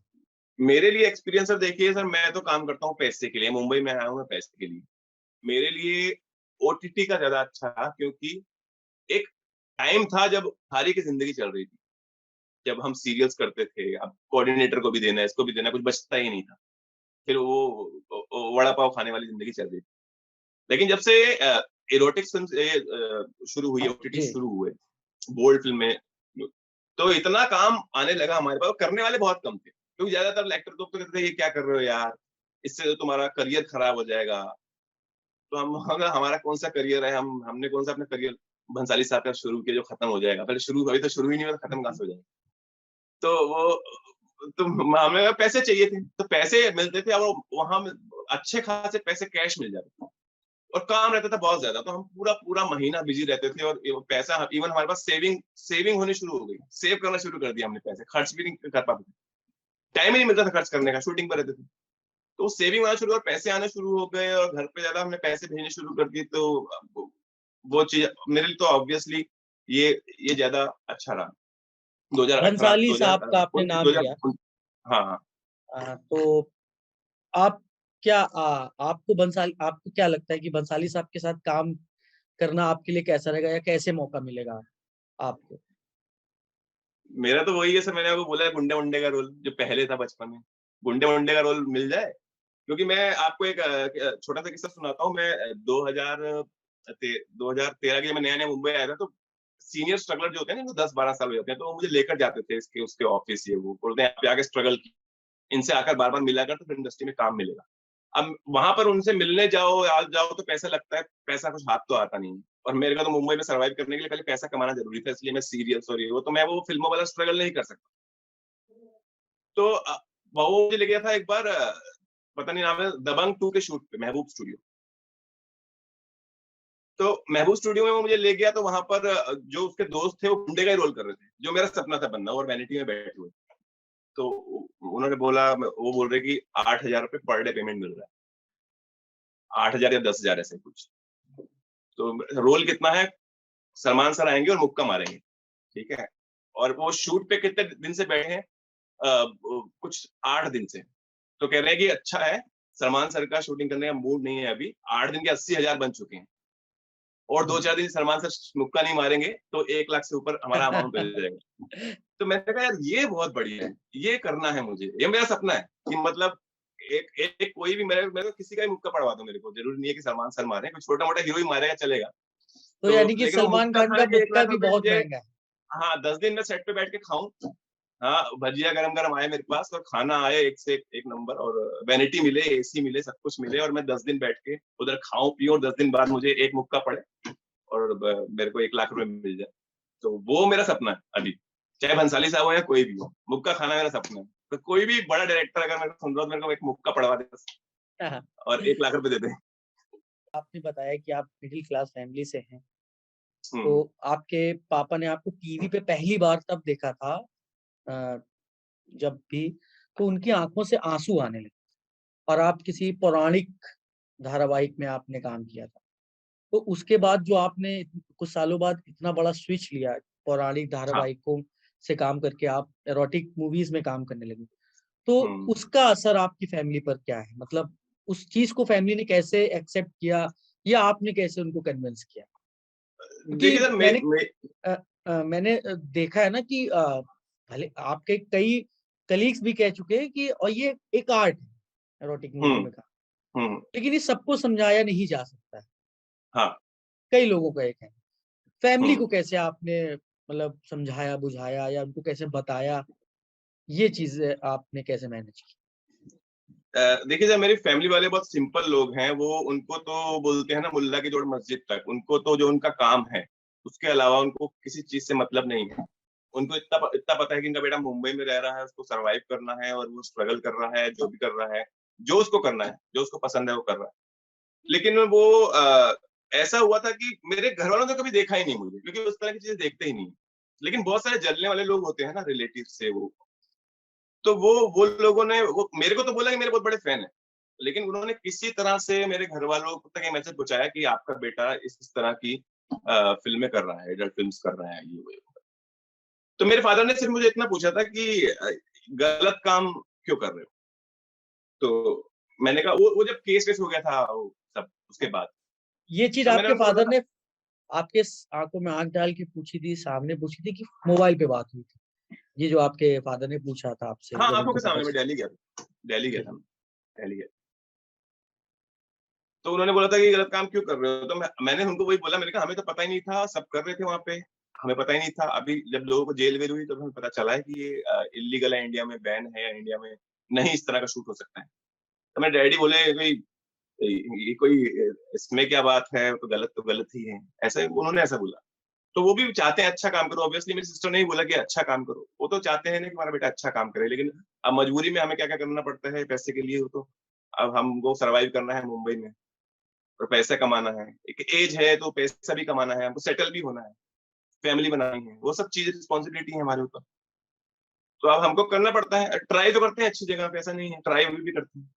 मेरे लिए एक्सपीरियंस सर देखिए सर, मैं तो काम करता हूँ पैसे के लिए, मुंबई में आया हूँ मैं पैसे के लिए। मेरे लिए ओटीटी का ज़्यादा अच्छा था, क्योंकि एक टाइम था जब सारी की ज़िंदगी चल रही थी। जब हम सीरियल्स करते थे, अब कोऑर्डिनेटर को भी देना है, इसको भी देना है, कुछ बचता ही नहीं था। फिर वो वड़ा पाव खाने वाली ज़िंदगी चल रही थी। लेकिन जब से एरोटिक फ़िल्म्स शुरू हुई, ओटीटी जी, शुरू हुए, बोल्ड फ़िल्में, तो इतना काम आने लगा हमारे पास, और करने वाले बहुत कम थे। क्योंकि ज़्यादातर एक्टर लोग तो कहते थे, "ये क्या कर रहे हो यार? इससे तो तुम्हारा करियर खराब हो जाएगा।" तो हम हमारा कौन-सा करियर है, हमने कौन-सा अपना करियर भंसाली साहब का शुरू किया जो खत्म हो जाएगा। पहले शुरू, अभी तो शुरू ही नहीं हुआ, खत्म कहाँ से हो जाएगा? तो वो, तो हमें पैसे चाहिए थे, तो पैसे मिलते थे, और वहाँ अच्छे खासे पैसे कैश मिल जाते थे। और काम रहता था बहुत ज़्यादा, तो हम पूरा-पूरा महीना बिज़ी रहते थे, और पैसा इवन हमारे पास सेविंग सेविंग होनी शुरू हो गई। सेव करना शुरू कर दिया हमने पैसे, खर्च भी नहीं कर पाते थे। टाइम ही नहीं मिलता था खर्च करने का, शूटिंग पे रहते थे। तो सेविंग आना शुरू, और पैसे आने शुरू हो गए, और घर पे ज़्यादा हमने पैसे भेजने शुरू कर दिए, तो वो चीज़ मेरे लिए तो ऑब्वियसली ये ये ज़्यादा अच्छा रहा। 2018, भंसाली साहब का आपने 19, नाम लिया, 2019, हाँ, हाँ। तो आप आपको क्या लगता है कि बंसाली साहब के साथ काम करना आपके लिए कैसा रहेगा, या कैसे मौका मिलेगा आपको? मेरा तो वही है सर, मैंने आपको बोला है गुंडे-वुंडे का रोल, जो पहले था बचपन में। गुंडे-वुंडे का रोल मिल जाए, क्योंकि मैं आपको एक छोटा-सा किस्सा सुनाता हूँ। मैं 2013 के, जब मैं नया-नया मुंबई आया था, तो सीनियर स्ट्रगलर जो होते हैं ना, वो 10-12 साल हो जाते हैं, तो वो मुझे लेकर जाते थे इसके उसके ऑफिस, ये वो बोलते हैं, "यहाँ पे आके स्ट्रगल की, इनसे आकर बार-बार मिला कर, तो फिर इंडस्ट्री में काम मिलेगा।" अब वहाँ पर उनसे मिलने जाओ, आ जाओ, तो पैसा लगता है, पैसा कुछ हाथ तो आता नहीं है। और मेरे को तो मुंबई में सर्वाइव करने के लिए पहले पैसा कमाना ज़रूरी था, इसलिए मैं सीरियल्स और ये वो, तो मैं वो फ़िल्मों वाला स्ट्रगल नहीं कर सकता। तो वो मुझे ले गया था एक बार, पता नहीं नाम है, दबंग 2 के शूट पे, महबूब स्टूडियो। तो महबूब स्टूडियो में वो मुझे ले गया, तो वहाँ पर जो उसके दोस्त थे, वो गुंडे का ही रोल कर रहे थे, जो मेरा सपना था बनना, और वैनिटी में बैठे हुए। तो उन्होंने बोला, वो बोल रहे कि ₹8,000 पर डे पेमेंट मिल रहा है। 8,000 या 10,000 ऐसे कुछ। तो रोल कितना है? सलमान सर आएँगे और मुक्का मारेंगे, ठीक है? और वो शूट पे कितने दिन से बैठे हैं? कुछ 8 दिन से। तो कह रहे हैं कि अच्छा है, सलमान सर का शूटिंग करने का मूड नहीं है अभी, 8 दिन के 80,000 बन चुके हैं, और हुँ। 2-4 दिन सलमान सर मुक्का नहीं मारेंगे, तो 1 लाख से ऊपर हमारा अमाउंट हो जाएगा। तो मैंने कहा यार ये बहुत बढ़िया है, ये करना है मुझे, ये मेरा सपना है कि मतलब एक एक एक कोई भी मेरे को किसी का भी मुक्का पड़वा दो मेरे को, ज़रूरी नहीं है कि सलमान सर मारें, कोई छोटा-मोटा हीरो ही मारेगा चलेगा। तो तो यानी कि लेकिन वो सलमान मुक्का खान था का कि 1 मुक्का लाख भी रुपए बहुत मुझे, महँगा है। हाँ, 10 दिन मैं सेट पे बैठ के खाऊँ, हाँ, भजिया गरम-गरम आए मेरे पास और खाना आए एक से एक नंबर, और वैनिटी मिले, एसी मिले, सब कुछ मिले, और मैं 10 दिन बैठ के उधर खाऊँ-पीऊँ और 10 दिन बाद मुझे एक मुक्का पड़े और मेरे को 1 लाख रुपए मिल जाए। तो वो मेरा सपना है अभी। चाहे भंसाली साहब हो या कोई भी हो, मुक्का खाना मेरा सपना है। तो कोई भी बड़ा डायरेक्टर अगर मेरे को सुन रहा हो तो मेरे को एक मुक्का पड़वा दे बस, और 1 लाख रुपए दे दे। आपने बताया कि आप मिडिल क्लास फैमिली से हैं, हुँ, तो आपके पापा ने आपको टीवी पे पहली बार तब देखा था, अ, जब भी, तो उनकी आँखों से आँसू आने लगे और आप किसी पौराणिक धारावाहिक में आपने काम किया था। तो उसके बाद जो आपने कुछ सालों बाद इतना बड़ा स्विच लिया, पौराणिक हाँ, धारावाहिकों से काम करके आप एरोटिक मूवीज़ में काम करने लगे। तो हुँ। उसका असर आपकी फैमिली पर क्या है? मतलब उस चीज़ को फैमिली ने कैसे एक्सेप्ट किया या आपने कैसे उनको कन्विंस किया? देखिए क्योंकि सर, मैं मैं अ मैंने देखा है ना कि भले आपके कई कलीग्स भी कह चुके हैं कि और ये एक आर्ट है, एरोटिक हुँ, मूवी में काम, हुँ, लेकिन ये सबको समझाया नहीं जा सकता है, हाँ, कई लोगों का ये कहना है। फैमिली हुँ। को कैसे आपने मतलब समझाया, बुझाया या उनको कैसे बताया, ये चीज़ें आपने कैसे मैनेज की? देखिए सर, मेरी फैमिली वाले बहुत सिंपल लोग हैं। वो उनको तो बोलते हैं ना, मुल्ला की जोड़ मस्जिद तक। उनको तो जो उनका काम है, उसके अलावा उनको किसी चीज़ से मतलब नहीं है। उनको इतना पता है कि इनका बेटा मुंबई में रह रहा है, उसको सर्वाइव करना है और वो स्ट्रगल कर रहा है, जो भी कर रहा है, जो उसको करना है, जो उसको पसंद है वो कर रहा है। लेकिन वो ऐसा हुआ था कि मेरे घरवालों ने कभी देखा ही नहीं मुझे, क्योंकि उस तरह की चीज़ें देखते ही नहीं। लेकिन बहुत सारे जलने वाले लोग होते हैं ना रिलेटिव से वो, तो वो लोगों ने वो मेरे को तो बोला कि मेरे बहुत बड़े फैन हैं। लेकिन उन्होंने किसी तरह से मेरे घरवालों तक ये मैसेज पहुँचाया कि आपका बेटा इस तरह की फ़िल्में कर रहा है, एडल्ट फ़िल्म्स कर रहा है, ये वो। तो मेरे फ़ादर ने सिर्फ़ मुझे इतना पूछा था कि गलत काम क्यों कर रहे हो? तो मैंने कहा, वो जब केस-वेस हो गया था वो सब उसके बाद, ये चीज़ तो मैंने आपके उनको बोला फादर था। ने आपके आँखों में आँख डाल के पूछी थी, सामने पूछी थी कि मोबाइल पे बात हुई थी? ये जो आपके फादर ने पूछा था आपसे हाँ, जब आँखों उनको के पता सामने मैं चला? दिल्ली गया था। दिल्ली गया जी। था मैं, दिल्ली गया। तो उन्होंने बोला था कि गलत काम क्यों कर रहे हो? तो मैंने उनको वही बोला, मैंने कहा हमें तो पता ही नहीं था, सब कर रहे थे वहाँ पे, हमें पता ही नहीं था। अभी जब लोगों को जेल-वेल हुई तब हमें पता चला है कि ये इल्लीगल है, इंडिया में बैन है, इंडिया में नहीं इस तरह का शूट हो सकता है। तो मेरे डैडी बोले भई ये कोई इसमें क्या बात है, तो गलत ही है। ऐसे उन्होंने ऐसा बोला। तो वो भी चाहते हैं अच्छा काम करो, ऑब्वियसली मेरी सिस्टर ने ही बोला कि अच्छा काम करो। वो तो चाहते हैं ना कि हमारा बेटा अच्छा काम करे, लेकिन अब मजबूरी में हमें क्या-क्या करना पड़ता है पैसे के लिए, वो तो अब हमको सर्वाइव करना है मुंबई में। और पैसा कमाना है। एक एज है तो पैसा भी कमाना है, हमको सेटल भी होना है, फैमिली बनानी है। वो सब चीज़ें रिस्पॉन्सिबिलिटी है हमारे ऊपर। तो अब हमको करना पड़ता है। ट्राई तो करते हैं अच्छी जगह पे, ऐसा नहीं है, ट्राई अभी भी करते हैं।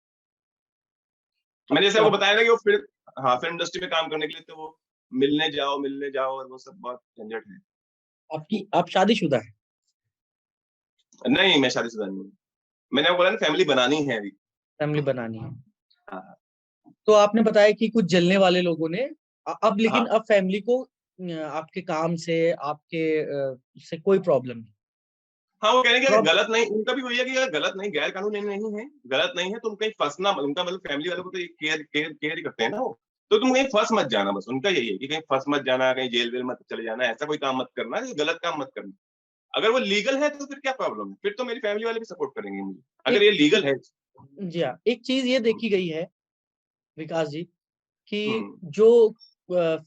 अब मैंने जैसे क्या आपको बताया ना कि वो फ़िल्म, हाँ, फ़िल्म इंडस्ट्री में काम करने के लिए तो वो मिलने जाओ और वो सब बहुत झंझट है। आप शादीशुदा हैं, नहीं, मैं शादीशुदा नहीं हूँ। मैंने आपको बोला ना, फैमिली बनानी है अभी। फैमिली बनानी है। हाँ, तो आपने बताया कि कुछ जलने वाले लोगों ने अब हाँ। लेकिन अब फैमिली को आपके काम से, आपके से कोई प्रॉब्लम नहीं। हाँ, वो कह रहे हैं कि अगर प्रॉब गलत नहीं, उनका भी वही है कि अगर गलत नहीं, गैर कानूनी नहीं है, गलत नहीं है, तुम कहीं फँसना मत। उनका मतलब फैमिली वालों को तो ये केयर ही करते हैं ना वो। तो तुम कहीं फँस मत जाना, बस उनका यही है कि कहीं फँस मत जाना, कहीं जेल-वेल मत चले जाना, ऐसा कोई काम मत करना, गलत काम मत करना। अगर वो लीगल है तो फिर क्या प्रॉब्लम है? फिर तो मेरी फैमिली वाले भी सपोर्ट करेंगे मुझे, अगर एक ये लीगल है। जी हाँ, एक चीज़ ये देखी गई है विकास जी कि हुँ, जो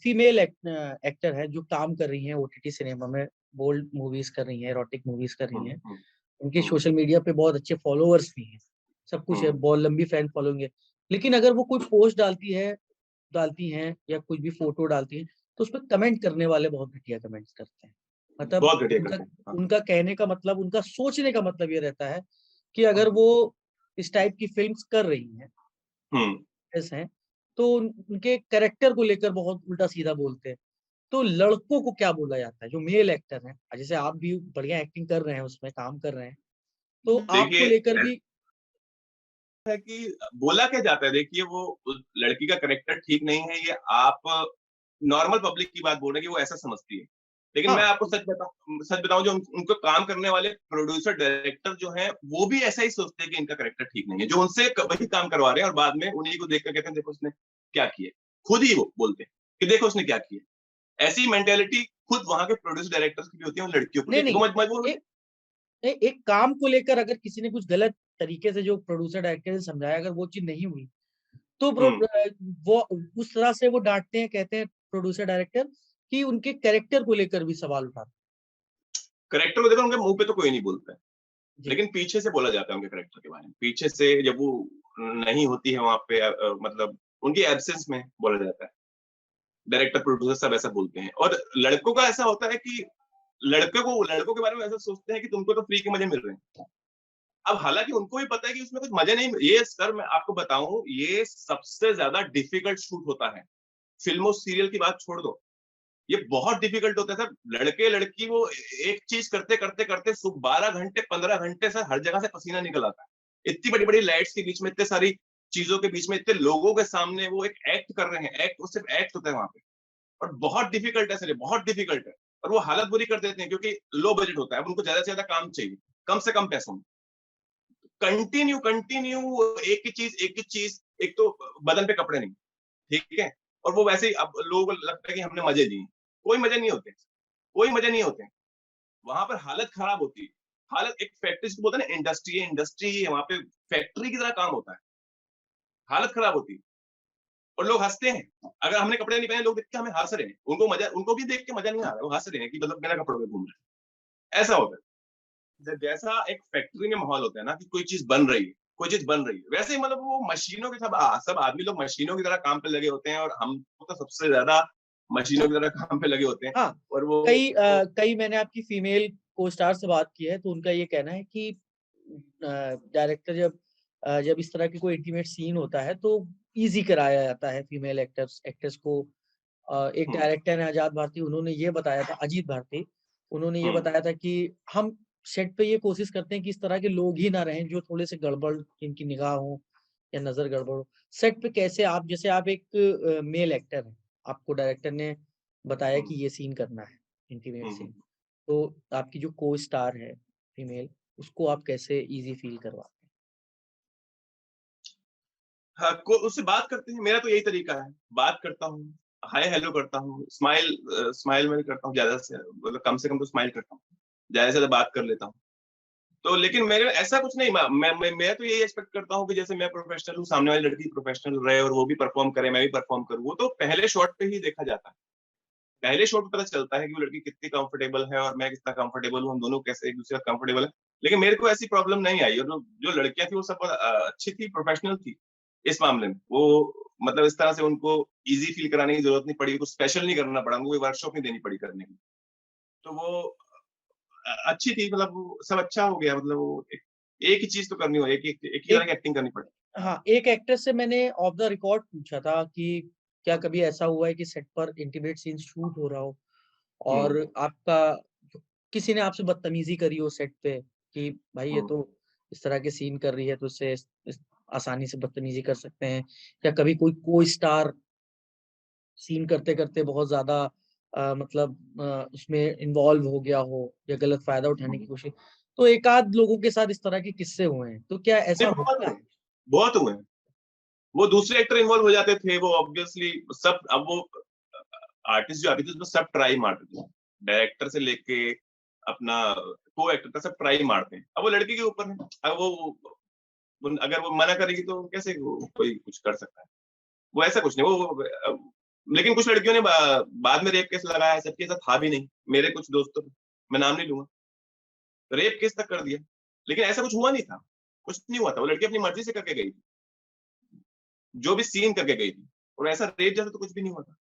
फीमेल एक्टर है जो काम कर रही हैं ओटीटी सिनेमा में, बोल्ड मूवीज़ कर रही हैं, एरोटिक मूवीज़ कर रही हुँ, हैं। हुँ, उनके हुँ, सोशल मीडिया पे बहुत अच्छे फॉलोवर्स भी हैं, सब कुछ है, हुँ। बहुत लंबी फैन फॉलोइंग है। लेकिन अगर वो कोई पोस्ट डालती हैं या कुछ भी फ़ोटो डालती हैं, तो उसपे कमेंट करने वाले बहुत घटिया कमेंट्स करते हैं। मतलब बहुत घटिया उनका करते हैं। हाँ। उनका कहने का मतलब, उनका सोचने का मतलब ये रहता है कि हुँ, अगर वो इस टाइप की फ़िल्म्स कर रही हैं, हुँ। एक्ट्रेस हैं, तो उनके कैरेक्टर को लेकर बहुत उल्टा-सीधा बोलते हैं। तो लड़कों को क्या बोला जाता है, जो मेल एक्टर हैं, जैसे आप भी बढ़िया एक्टिंग कर रहे हैं, उसमें काम कर रहे हैं, तो आपको देखिए, लेकर भी है कि बोला क्या जाता है, देखिए वो उस लड़की का कैरेक्टर ठीक नहीं है, ये आप नॉर्मल पब्लिक की बात बोल रहे हैं कि वो ऐसा समझती है। लेकिन मैं हाँ, आपको सच बताऊँ, जो उनको काम करने वाले प्रोड्यूसर, डायरेक्टर जो हैं, वो भी ऐसा ही सोचते हैं कि इनका कैरेक्टर ठीक नहीं है। जो उनसे वही काम करवा रहे हैं और बाद में उन्हीं को देख कर कहते हैं देखो उसने क्या किया। खुद ही वो बोलते हैं कि देखो उसने क्या किया। ऐसी मेंटालिटी खुद वहाँ के प्रोड्यूसर डायरेक्टर्स की भी होती है, उन लड़कियों को नहीं, लेके। नहीं, वो मजबूर ए होते हैं। एक काम को लेकर अगर किसी ने कुछ गलत तरीके से जो प्रोड्यूसर डायरेक्टर ने समझाया, अगर वो चीज नहीं हुई तो वो उस तरह से वो डांटते हैं, कहते हैं प्रोड्यूसर डायरेक्टर कि उनके कैरेक्टर को लेकर भी सवाल उठाते करेक्टर को देखो, उनके मुंह पे तो कोई नहीं बोलता है, हैं। जी। लेकिन पीछे से बोला जाता है उनके करेक्टर के बारे में। पीछे से जब वो नहीं होती है वहां पे, मतलब उनकी एब्सेंस में बोला जाता है। डायरेक्टर प्रोड्यूसर सब ऐसा बोलते हैं। और लड़कों का ऐसा होता है कि लड़कों के बारे में ऐसा सोचते हैं कि तुमको तो फ्री के मजे मिल रहे हैं। अब हालांकि उनको भी पता है कि उसमें कुछ मजे नहीं। ये सर मैं आपको बताऊं, ये सबसे ज्यादा डिफिकल्ट शूट होता है। फिल्मों सीरियल की बात छोड़ दो, ये बहुत डिफिकल्ट होता है सर। लड़के लड़की वो एक चीज करते करते करते 12 घंटे 15 घंटे सर हर जगह से पसीना निकल आता है। इतनी बड़ी बड़ी लाइट्स के बीच में, इतने सारी चीजों के बीच में, इतने लोगों के सामने वो एक एक्ट कर रहे हैं। एक्ट, वो सिर्फ एक्ट होता है वहां पे। और बहुत डिफिकल्ट है सर, ये बहुत डिफिकल्ट है। और वो हालत बुरी कर देते हैं क्योंकि लो बजट होता है। अब उनको ज्यादा से ज्यादा काम चाहिए कम से कम पैसों में। कंटिन्यू कंटिन्यू एक ही चीज। एक तो बदन पे कपड़े नहीं, ठीक है। और वो वैसे ही, अब लोगों को लगता है कि हमने मजे लिए। कोई मजे नहीं होते, कोई मजे नहीं होते। वहां पर हालत खराब होती है। हालत, एक फैक्ट्री जिसको बोलते हैं ना, इंडस्ट्री है, इंडस्ट्री है वहां पे। फैक्ट्री की तरह काम होता है। हालत खराब होती है। और लोग हंसते हैं, अगर हमने कपड़े नहीं पहने, लोग देख के हमें हंस रहे हैं। उनको मजा, उनको भी देख के मजा नहीं आ रहा है, वो हंस रहे हैं कि मतलब बिना कपड़ों में घूम रहे हैं। ऐसा होता है। जैसा एक फैक्ट्री में माहौल होता है ना, कि कोई चीज बन रही है, कोई चीज बन रही है, वैसे ही मतलब वो मशीनों के सब आदमी लोग मशीनों की तरह काम पे लगे होते हैं। और हम तो सबसे ज्यादा मशीनों की तरह काम पे लगे होते हैं। हाँ, और वो कई मैंने आपकी फीमेल को स्टार से बात की है तो उनका ये कहना है कि डायरेक्टर जब इस तरह की कोई इंटीमेट सीन होता है तो इजी कराया जाता है फीमेल एक्टर्स एक्टर्स को। एक हम्म, डायरेक्टर है आजाद भारती, उन्होंने ये बताया था, अजीत भारती, उन्होंने ये हम्म, बताया था कि हम सेट पे ये कोशिश करते हैं कि इस तरह के लोग ही ना रहें जो थोड़े से गड़बड़, जिनकी निगाह हो या नजर गड़बड़ हो। सेट पे कैसे आप, जैसे आप एक मेल एक्टर हैं, आपको डायरेक्टर ने बताया कि हम्म, ये सीन करना है, इंटीमेट सीन, हम्म। तो आपकी जो को स्टार है फीमेल, उसको आप कैसे इजी फील करवाते हाँ, उससे बात करते हैं। मेरा तो यही तरीका है, बात करता हूँ, हाय हेलो करता हूँ, स्माइल स्माइल में करता हूँ ज्यादा से, मतलब कम से कम तो स्माइल करता हूँ, ज्यादा से ज्यादा बात कर लेता हूँ। तो लेकिन मेरे ऐसा कुछ नहीं, मैं तो यही एक्सपेक्ट करता हूँ कि जैसे मैं प्रोफेशनल हूँ, सामने वाली लड़की प्रोफेशनल रहे और वो भी परफॉर्म करे, मैं भी परफॉर्म करूँ। वो तो पहले शॉट पे ही देखा जाता है। पहले शॉट पे पता चलता है कि वो लड़की कितनी कंफर्टेबल है और मैं कितना कंफर्टेबल हूँ, हम दोनों कैसे एक दूसरे का कंफर्टेबल है। लेकिन मेरे को ऐसी प्रॉब्लम नहीं आई। और जो लड़कियां थी वो सब अच्छी थी, प्रोफेशनल थी इस मामले में। वो मतलब इस तरह से उनको इजी फील कराने की जरूरत नहीं पड़ी, कुछ स्पेशल नहीं करना पड़ा उनको, कोई वर्कशॉप नहीं देनी पड़ी करने की। तो वो अच्छी थी, मतलब वो सब अच्छा हो गया। मतलब वो एक ही चीज तो करनी हो, एक ही हैं? तरह की एक्टिंग करनी पड़ी। हाँ, एक एक्ट्रेस से मैंने ऑफ द रिकॉर्ड पूछा था कि क्या कभी ऐसा हुआ है कि सेट पर इंटीमेट सीन शूट हो रहा हो और हम्म, आपका किसी ने आपसे बदतमीजी करी हो सेट पे कि भाई ये हम्म। तो इस तरह के सीन कर रही है तो इससे आसानी से बदतमीजी कर सकते हैं, या कभी कोई स्टार सीन करते करते बहुत ज्यादा मतलब उसमें इन्वॉल्व हो गया हो या गलत फायदा उठाने की कोशिश, तो एक आध लोगों के साथ इस तरह के किस्से हुए हैं, तो क्या ऐसा नहीं, बहुत होता हुए, है? बहुत हुए। वो दूसरे एक्टर इन्वॉल्व हो जाते थे, वो ऑब्वियसली सब। अब वो आर्टिस्ट जो आती थी उसमें सब ट्राई मारते थे, डायरेक्टर से लेके अपना को एक्टर तक सब ट्राई मारते हैं। अब वो लड़की के ऊपर है। अब अगर वो मना करेगी तो कैसे कोई कुछ कर सकता है। वो ऐसा कुछ नहीं। लेकिन कुछ लड़कियों ने बाद में रेप केस लगाया, सबके साथ था भी नहीं। मेरे कुछ दोस्तों, मैं नाम नहीं लूंगा, रेप केस तक कर दिया। लेकिन ऐसा कुछ हुआ नहीं था, कुछ नहीं हुआ था। वो लड़की अपनी मर्जी से करके गई थी, जो भी सीन करके गई थी। और ऐसा रेप जैसा तो कुछ भी नहीं हुआ था।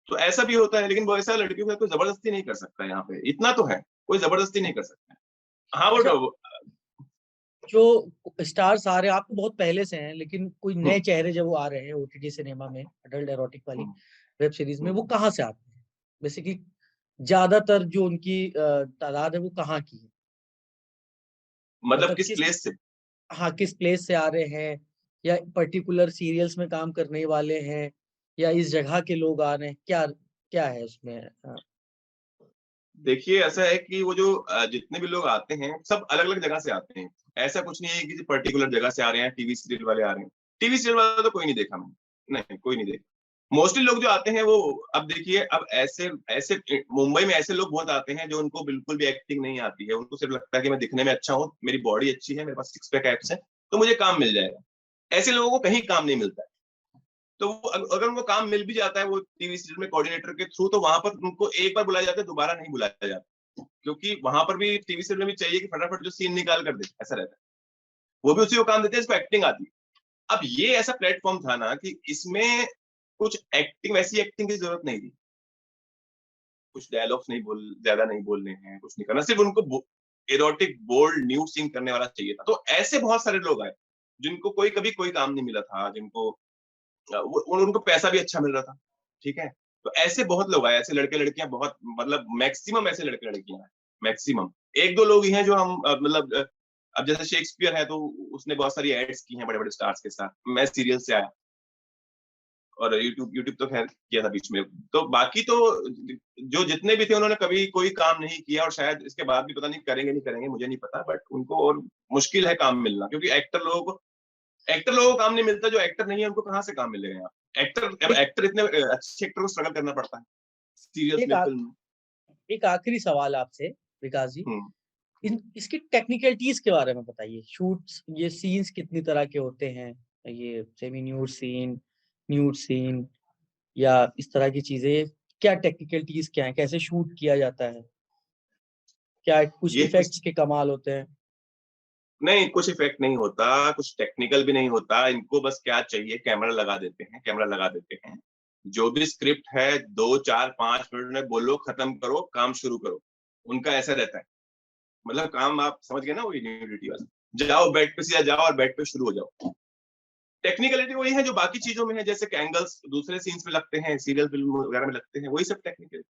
तो ऐसा भी होता है, लेकिन वो ऐसा लड़कियों के साथ कोई जबरदस्ती नहीं कर सकता। यहाँ पे इतना तो है, कोई जबरदस्ती नहीं कर सकता है। हाँ अच्छा, वो जो स्टार्स आ रहे हैं, आप तो बहुत पहले से हैं, लेकिन कोई हम्म, नए चेहरे जब वो आ रहे हैं ओटीटी सिनेमा में, अडल्ट एरोटिक वाली हम्म, वेब सीरीज में, वो हम्म। कहाँ से आते हैं? बेसिकली ज्यादातर जो उनकी तादाद है वो कहाँ की है? मतलब मतलब किस किस, प्लेस से? हाँ, किस प्लेस से आ रहे हैं, या पर्टिकुलर सीरियल्स में काम करने वाले हैं, या इस जगह के लोग आ रहे हैं, क्या क्या है उसमें? देखिए ऐसा है कि वो जो जितने भी लोग आते हैं सब अलग अलग जगह से आते हैं। ऐसा कुछ नहीं है कि किसी पर्टिकुलर जगह से आ रहे हैं, टीवी सीरियल वाले आ रहे हैं। टीवी सीरियल वाला तो कोई नहीं देखा मैंने, नहीं कोई नहीं देखा। मोस्टली लोग जो आते हैं वो, अब देखिए, अब ऐसे ऐसे मुंबई में ऐसे लोग बहुत आते हैं जो उनको बिल्कुल भी एक्टिंग नहीं आती है, उनको सिर्फ लगता है कि मैं दिखने में अच्छा हूँ, मेरी बॉडी अच्छी है, मेरे पास सिक्स पैक एब्स है, तो मुझे काम मिल जाएगा। ऐसे लोगों को कहीं काम नहीं मिलता है। तो वो अगर उनको काम मिल भी जाता है वो टीवी सीरियल में कोऑर्डिनेटर के थ्रू, तो वहां पर उनको एक बार बुलाया जाता है, दोबारा नहीं बुलाया जाता, क्योंकि वहां पर भी टीवी सीरियल में भी चाहिए कि फटाफट जो सीन निकाल कर दे, ऐसा रहता है। वो भी उसी को काम देते हैं जिसको एक्टिंग आती है। अब ये ऐसा प्लेटफॉर्म था ना कि इसमें कुछ एक्टिंग, वैसी एक्टिंग की जरूरत नहीं थी, कुछ डायलॉग्स नहीं बोल, ज्यादा नहीं बोलने हैं, कुछ नहीं करना, सिर्फ उनको एरोटिक बोल्ड न्यू सीन करने वाला चाहिए था। तो ऐसे बहुत सारे लोग आए जिनको कोई कभी कोई काम नहीं मिला था, जिनको उनको पैसा भी अच्छा मिल रहा था, ठीक है। तो ऐसे बहुत लोग आए, ऐसे लड़के लड़कियां बहुत, मतलब मैक्सिमम ऐसे लड़के लड़कियां हैं, मैक्सिमम। एक दो लोग ही हैं जो हम मतलब अब जैसे शेक्सपियर है तो उसने बहुत सारी एड्स की हैं बड़े बड़े स्टार्स के साथ, मैं सीरियल से आया, और यूट्यूब यूट्यूब तो खैर किया था बीच में। तो बाकी तो जो जितने भी थे उन्होंने कभी कोई काम नहीं किया, और शायद इसके बाद भी पता नहीं करेंगे नहीं करेंगे, मुझे नहीं पता, बट उनको और मुश्किल है काम मिलना, क्योंकि एक्टर लोगों को काम नहीं मिलता, जो एक्टर नहीं है उनको कहाँ से काम मिलेगा यहाँ। एक एक्टर इतने अच्छे एक्टर को स्ट्रगल करना पड़ता है सीरियल्स एक में, आ, फिल्म में। एक आखिरी सवाल आपसे विकास जी, हम्म। इसकी टेक्निकलिटीज के बारे में बताइए। शूट्स, ये सीन्स कितनी तरह के होते हैं, ये semi nude scene, nude scene, या इस तरह की चीजें, क्या टेक्निकलिटीज क्या है, कैसे शूट किया जाता है, क्या कुछ ये कुछ इफेक्ट्स के कमाल होते हैं? नहीं, कुछ इफेक्ट नहीं होता, कुछ टेक्निकल भी नहीं होता, इनको बस क्या चाहिए, कैमरा लगा देते हैं, कैमरा लगा देते हैं, जो भी स्क्रिप्ट है 2 4 5 मिनट में बोलो, खत्म करो, काम शुरू करो, उनका ऐसा रहता है। मतलब काम आप समझ गए ना, वो यूनिटी वाला, जाओ बेड पे, सीधा जाओ और बेड पे शुरू हो जाओ। टेक्निकलिटी वही है जो बाकी चीजों में है, जैसे कि एंगल्स दूसरे सीन्स में लगते हैं, सीरियल फिल्म वगैरह में लगते हैं, वही सब टेक्निकल,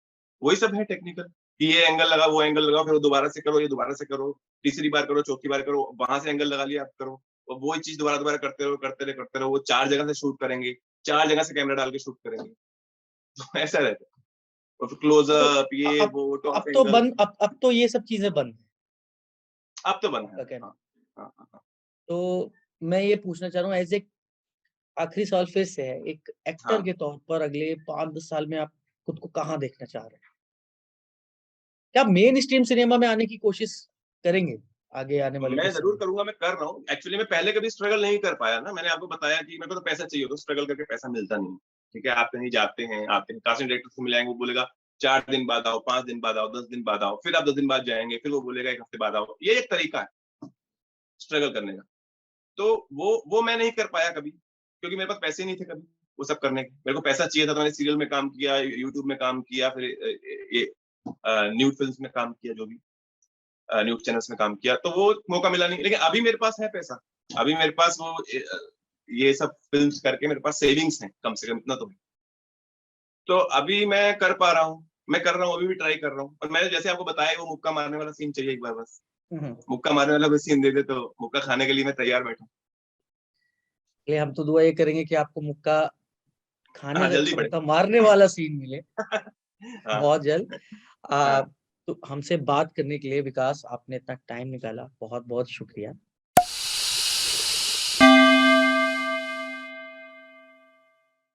वही सब है टेक्निकल, कि ये एंगल लगा, वो एंगल लगाओ, फिर वो दोबारा से करो, ये दोबारा से करो, तीसरी बार करो, चौथी बार करो, वहां से एंगल लगा लिया, आप करो, और वही चीज दोबारा दोबारा करते रहो, करते रहो, करते रहो। वो 4 जगह से शूट करेंगे, 4 जगह से कैमरा डाल के शूट करेंगे, तो ऐसा रहता है। और फिर तो क्लोजअप, ये अब वो टॉप अब तो एंगल। बंद, अब तो ये सब चीजें बंद है, अब तो बना है। आपका कहना। हाँ, हाँ, हाँ, हाँ, तो मैं ये पूछना चाह रहा हूँ, एज ए, आखिरी सवाल फिर से है, एक एक्टर हाँ। के तौर पर अगले 5-10 साल में आप खुद को कहाँ देखना चाह रहे हैं? क्या मेन स्ट्रीम सिनेमा में आने की कोशिश करेंगे आगे आने वाले मैं कुछ जरूर समय करूंगा, मैं कर रहा हूँ एक्चुअली। मैं पहले कभी स्ट्रगल नहीं कर पाया ना, मैंने आपको बताया कि मेरे को तो पैसा चाहिए, तो स्ट्रगल करके पैसा मिलता नहीं। ठीक है, आप कहीं जाते हैं, आते हैं, कास्टिंग डायरेक्टर से मिलाएंगे, वो बोलेगा 4 दिन बाद आओ, 5 दिन बाद आओ, 10 दिन बाद आओ, फिर आप 10 दिन बाद जाएंगे, फिर वो बोलेगा 1 हफ्ते बाद आओ। ये एक तरीका है स्ट्रगल करने का। तो वो मैं नहीं कर पाया कभी, क्योंकि मेरे पास पैसे नहीं थे कभी वो सब करने के। मेरे को पैसा चाहिए था, तो मैंने सीरियल में काम किया, यूट्यूब में काम किया, फिर ये न्यूड फिल्म में काम किया, जो भी न्यूज चैनल्स में काम किया, तो वो मौका मिला नहीं। लेकिन अभी मेरे पास है पैसा, अभी मेरे पास वो ये सब फिल्म्स करके मेरे पास सेविंग्स हैं, कम से कम इतना तो है। तो अभी मैं कर पा रहा हूँ, मैं कर रहा हूँ, अभी भी ट्राई कर रहा हूँ। और मैंने जैसे आपको बताया, वो मुक्का मारने वाला सीन चाहिए एक बार बस, हम्म। मुक्का मारने वाला कोई सीन दे दे तो मुक्का खाने के लिए मैं तैयार बैठा हूँ। इसलिए हम तो दुआ ये करेंगे कि आपको मुक्का खाने हाँ, से जल्दी अच्छा पड़े। मुक्का मारने वाला सीन मिले हाँ, बहुत जल्द। आ, हाँ। तो हमसे बात करने के लिए विकास, आपने इतना टाइम निकाला, बहुत बहुत शुक्रिया।